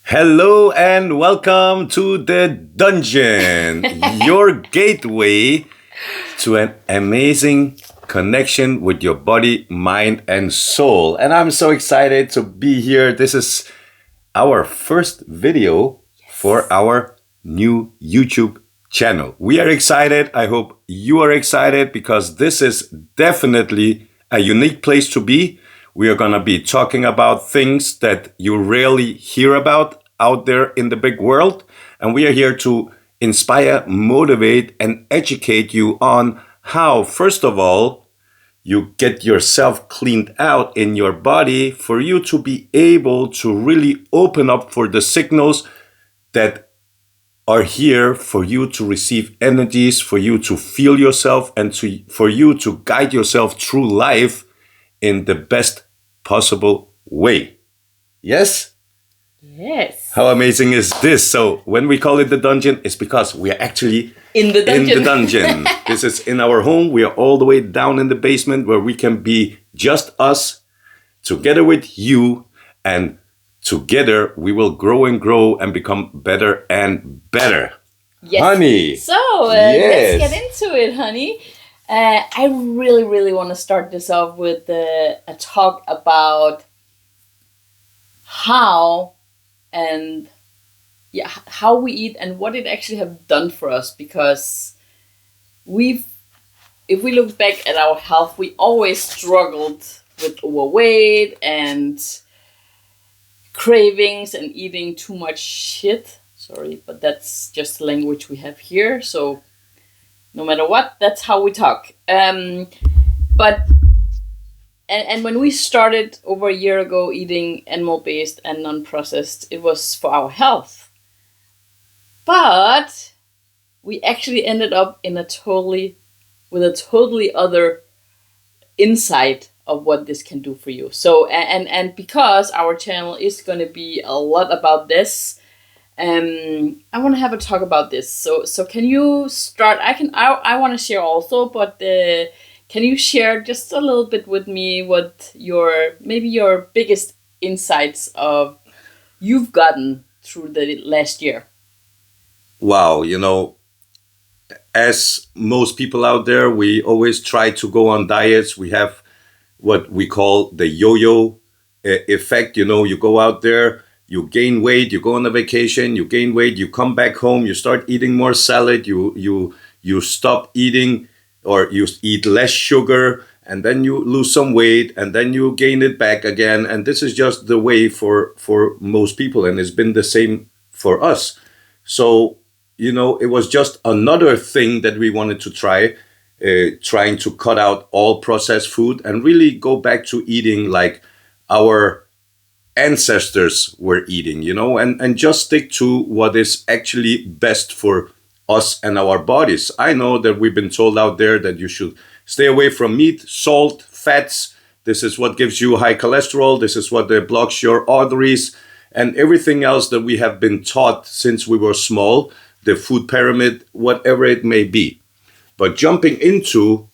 Hello and welcome to the dungeon, your gateway to an amazing connection with your body, mind, and soul. And I'm so excited to be here. This is our first video for our new YouTube channel. We are excited. I hope you are excited because this is definitely a unique place to be. We are going to be talking about things that you rarely hear about out there in the big world. And we are here to inspire, motivate, and educate you on how, first of all, you get yourself cleaned out in your body for you to be able to really open up for the signals that are here for you to receive energies, for you to feel yourself, and for you to guide yourself through life in the best possible way. Yes? Yes. How amazing is this? So when we call it the dungeon, it's because we are actually In the dungeon. in the dungeon. This is in our home. We are all the way down in the basement where we can be just us together with you, and together we will grow and become better and better. Yes. Honey. So Yes. let's get into it, honey. I really want to start this off with a talk about how we eat and what it actually have done for us, because if we look back at our health, we always struggled with overweight and cravings and eating too much shit. Sorry, but that's just the language we have here. So no matter what, that's how we talk. But when we started over a year ago eating animal-based and non-processed, it was for our health. But we actually ended up with a totally other insight of what this can do for you. So and because our channel is going to be a lot about this, I want to have a talk about this. So can you start? I want to share also, but can you share just a little bit with me what your biggest insights of you've gotten through the last year? Wow, as most people out there, we always try to go on diets. We have what we call the yo-yo effect. You go out there, you gain weight, you go on a vacation, you gain weight, you come back home, you start eating more salad, you stop eating, or you eat less sugar, and then you lose some weight, and then you gain it back again. And this is just the way for most people, and it's been the same for us. So, it was just another thing that we wanted to try, trying to cut out all processed food and really go back to eating like our ancestors were eating, and just stick to what is actually best for us and our bodies. I know that we've been told out there that you should stay away from meat, salt, fats. This is what gives you high cholesterol. This is what blocks your arteries, and everything else that we have been taught since we were small, the food pyramid, whatever it may be. But jumping into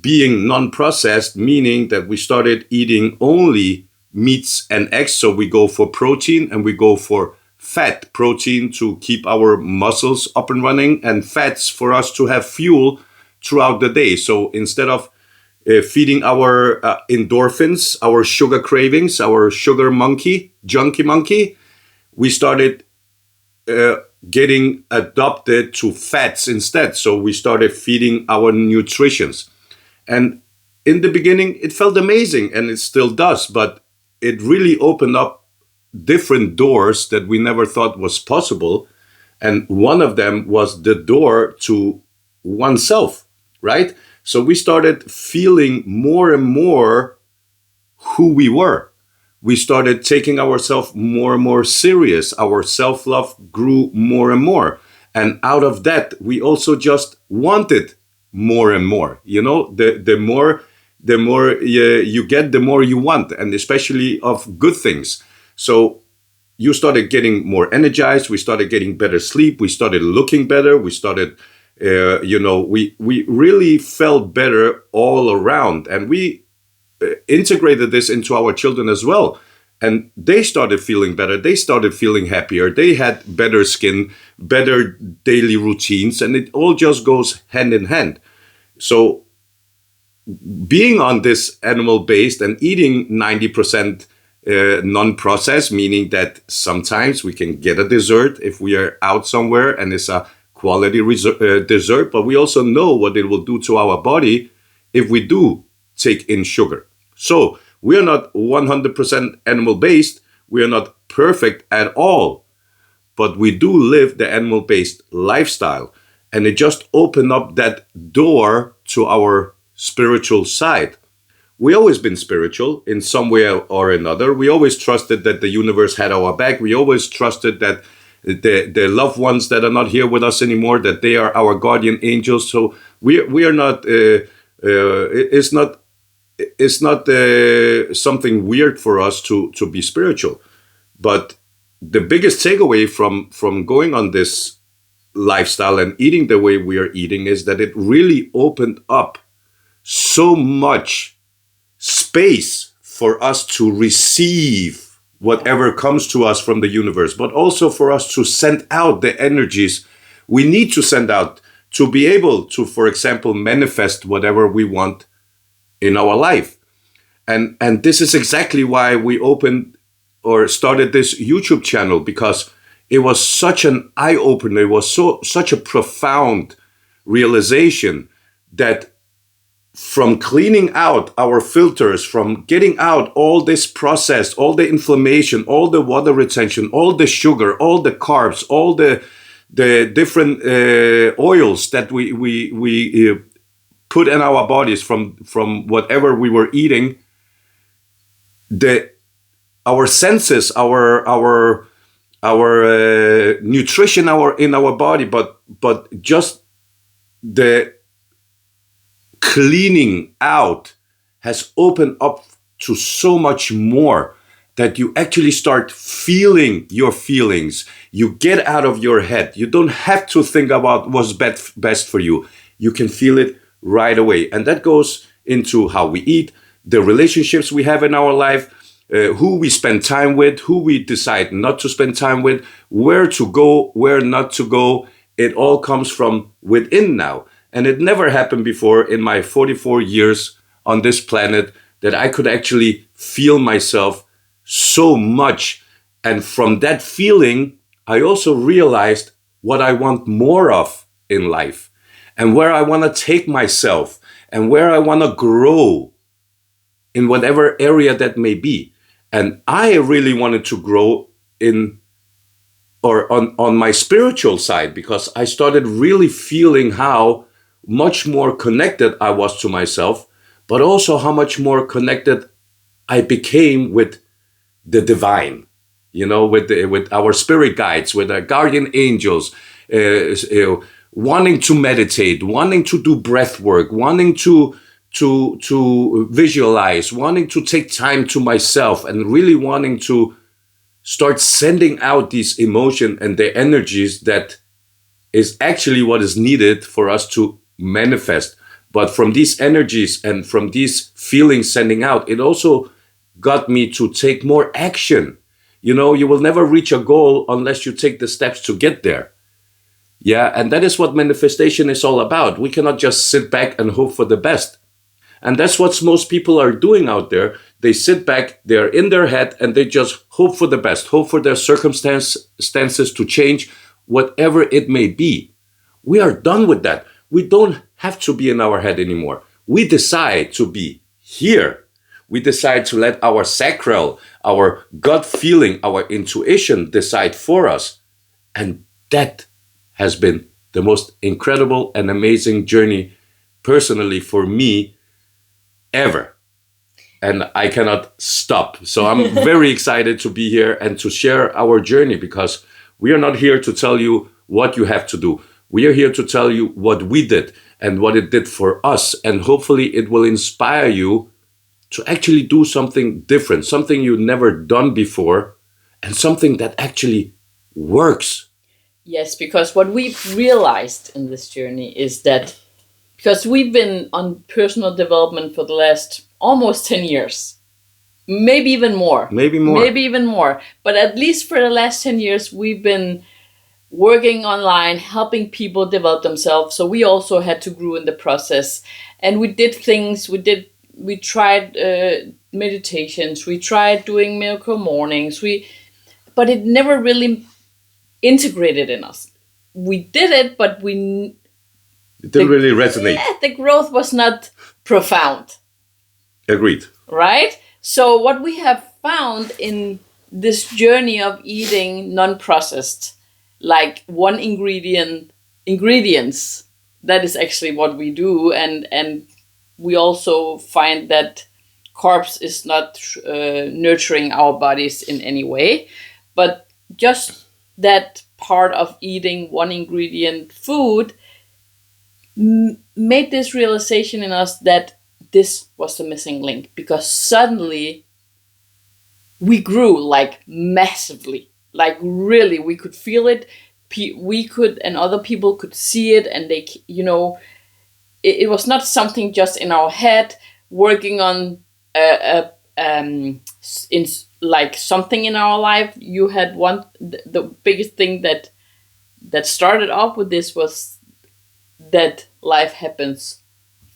being non-processed, meaning that we started eating only meats and eggs. So we go for protein and we go for fat, protein to keep our muscles up and running, and fats for us to have fuel throughout the day. So instead of feeding our endorphins, our sugar cravings, our junkie monkey, we started getting adopted to fats instead. So we started feeding our nutritions. And in the beginning, it felt amazing, and it still does, but it really opened up different doors that we never thought was possible. And one of them was the door to oneself, right? So we started feeling more and more who we were. We started taking ourselves more and more serious. Our self-love grew more and more. And out of that, we also just wanted more and more. The more you get, the more you want, and especially of good things. So you started getting more energized. We started getting better sleep. We started looking better. We started, we really felt better all around. And we integrated this into our children as well. And they started feeling better. They started feeling happier. They had better skin, better daily routines, and it all just goes hand in hand. So being on this animal based and eating 90% non-processed, meaning that sometimes we can get a dessert if we are out somewhere and it's a quality dessert, but we also know what it will do to our body if we do take in sugar. So we are not 100% animal based. We are not perfect at all, but we do live the animal based lifestyle. And it just opened up that door to our spiritual side. We always been spiritual in some way or another. We always trusted that the universe had our back. We always trusted that the loved ones that are not here with us anymore, that they are our guardian angels. So we are not. It's not something weird for us to be spiritual. But the biggest takeaway from going on this lifestyle and eating the way we are eating is that it really opened up so much space for us to receive whatever comes to us from the universe, but also for us to send out the energies we need to send out to be able to, for example, manifest whatever we want in our life. And this is exactly why we opened or started this YouTube channel, because it was such an eye-opener. It was such a profound realization that from cleaning out our filters, from getting out all this processed, all the inflammation, all the water retention, all the sugar, all the carbs, all the different oils that we put in our bodies from whatever we were eating, our senses, our nutrition, in our body, but just the cleaning out has opened up to so much more, that you actually start feeling your feelings. You get out of your head. You don't have to think about what's best for you. You can feel it right away. And that goes into how we eat, the relationships we have in our life, who we spend time with, who we decide not to spend time with, where to go, where not to go. It all comes from within now. And it never happened before in my 44 years on this planet that I could actually feel myself so much. And from that feeling, I also realized what I want more of in life, and where I want to take myself, and where I want to grow in whatever area that may be. And I really wanted to grow on my spiritual side, because I started really feeling how much more connected I was to myself, but also how much more connected I became with the divine, with our spirit guides, with our guardian angels, wanting to meditate, wanting to do breath work, wanting to visualize, wanting to take time to myself, and really wanting to start sending out these emotion and the energies that is actually what is needed for us to manifest. But from these energies and from these feelings sending out, it also got me to take more action. You will never reach a goal unless you take the steps to get there. Yeah, and that is what manifestation is all about. We cannot just sit back and hope for the best. And that's what most people are doing out there. They sit back, they're in their head, and they just hope for the best, hope for their circumstances to change, whatever it may be. We are done with that. We don't have to be in our head anymore. We decide to be here. We decide to let our sacral, our gut feeling, our intuition decide for us. And that has been the most incredible and amazing journey personally for me ever. And I cannot stop. So I'm very excited to be here and to share our journey, because we are not here to tell you what you have to do. We are here to tell you what we did and what it did for us. And hopefully it will inspire you to actually do something different, something you've never done before, and something that actually works. Yes, because what we've realized in this journey is that, because we've been on personal development for the last almost 10 years, maybe even more. Maybe more. Maybe even more. But at least for the last 10 years, we've been working online, helping people develop themselves. So we also had to grow in the process. And we did things, we tried meditations, we tried doing miracle mornings, but it never really integrated in us. We did it, but it didn't really resonate. Yeah, the growth was not profound. Agreed. Right? So what we have found in this journey of eating non-processed, like one ingredients, that is actually what we do. And we also find that carbs is not nurturing our bodies in any way, but just that part of eating one ingredient food made this realization in us that this was the missing link, because suddenly we grew like massively, like really we could feel it. We could, and other people could see it, and they, it was not something just in our head working on in like something in our life. You had the biggest thing that started off with this was that life happens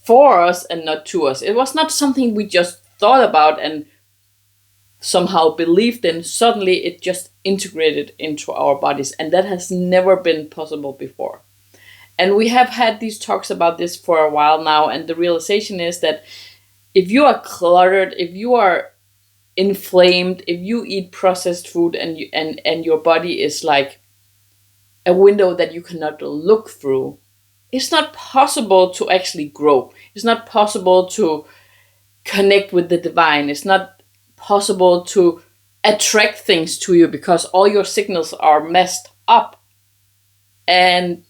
for us and not to us. It was not something we just thought about and somehow believed in. Suddenly it just integrated into our bodies, and that has never been possible before. And we have had these talks about this for a while now, and the realization is that if you are cluttered, if you are inflamed, if you eat processed food and your body is like a window that you cannot look through, it's not possible to actually grow. It's not possible to connect with the divine. It's not possible to attract things to you because all your signals are messed up. And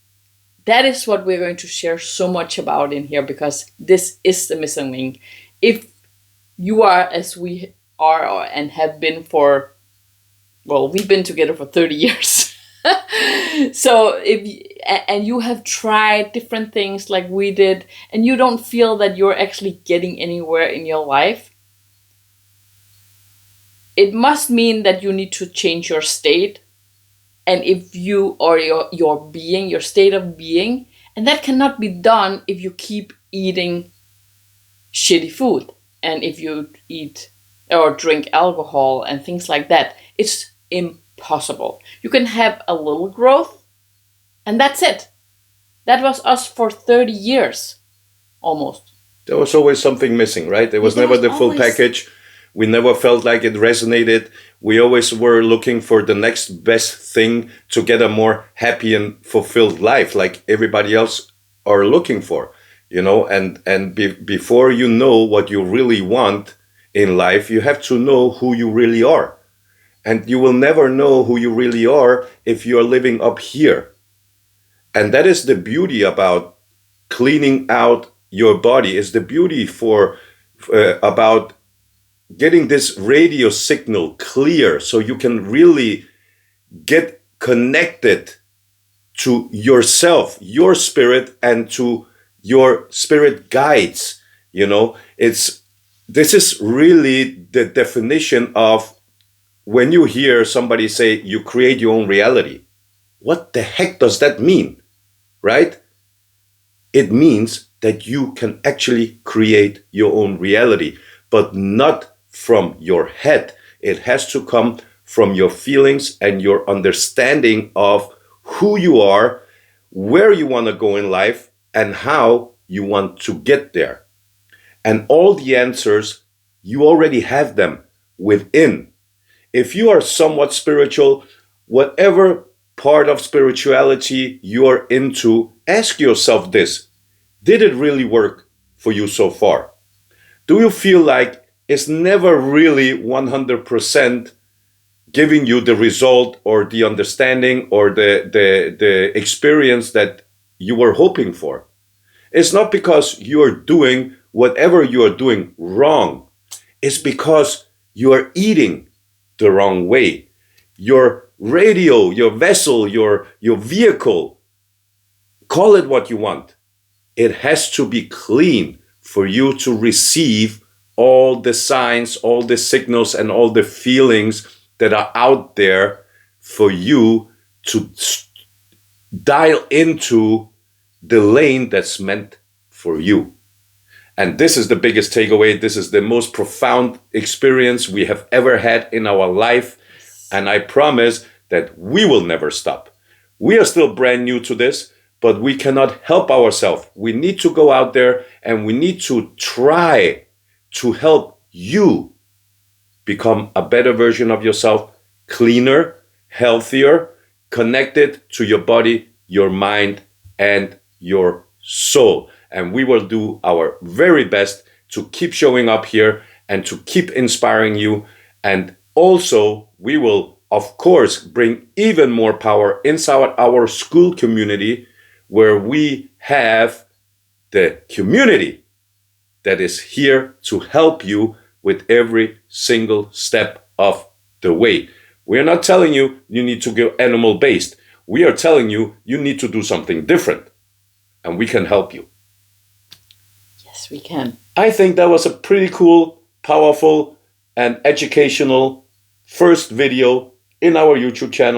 that is what we're going to share so much about in here, because this is the missing link. If you are, as we are and have been for, well, we've been together for 30 years. So and you have tried different things like we did, and you don't feel that you're actually getting anywhere in your life, it must mean that you need to change your state. And if you, or your being, your state of being, and that cannot be done if you keep eating shitty food, and if you eat or drink alcohol and things like that. It's impossible. You can have a little growth, and that's it. That was us for 30 years, almost. There was always something missing, right? There was never the full package. We never felt like it resonated. We always were looking for the next best thing to get a more happy and fulfilled life, like everybody else are looking for, before you know what you really want in life, you have to know who you really are. And you will never know who you really are if you are living up here. And that is the beauty about cleaning out your body, is the beauty about getting this radio signal clear so you can really get connected to yourself, your spirit, and to your spirit guides. This is really the definition of when you hear somebody say you create your own reality. What the heck does that mean, right? It means that you can actually create your own reality, but not from your head. It has to come from your feelings and your understanding of who you are, where you want to go in life, and how you want to get there. And all the answers, you already have them within. If you are somewhat spiritual, whatever part of spirituality you are into, ask yourself this: did it really work for you so far? Do you feel like it's never really 100% giving you the result or the understanding or the experience that you were hoping for? It's not because you're doing whatever you are doing wrong. It's because you are eating the wrong way. Your radio, your vessel, your vehicle, call it what you want. It has to be clean for you to receive all the signs, all the signals, and all the feelings that are out there for you to dial into the lane that's meant for you. And this is the biggest takeaway. This is the most profound experience we have ever had in our life. And I promise that we will never stop. We are still brand new to this, but we cannot help ourselves. We need to go out there and we need to try to help you become a better version of yourself, cleaner, healthier, connected to your body, your mind, and your soul. And we will do our very best to keep showing up here and to keep inspiring you. And also, we will, of course, bring even more power inside our school community, where we have the community that is here to help you with every single step of the way. We are not telling you you need to go animal-based. We are telling you you need to do something different, and we can help you. Yes, we can. I think that was a pretty cool, powerful, and educational first video in our YouTube channel.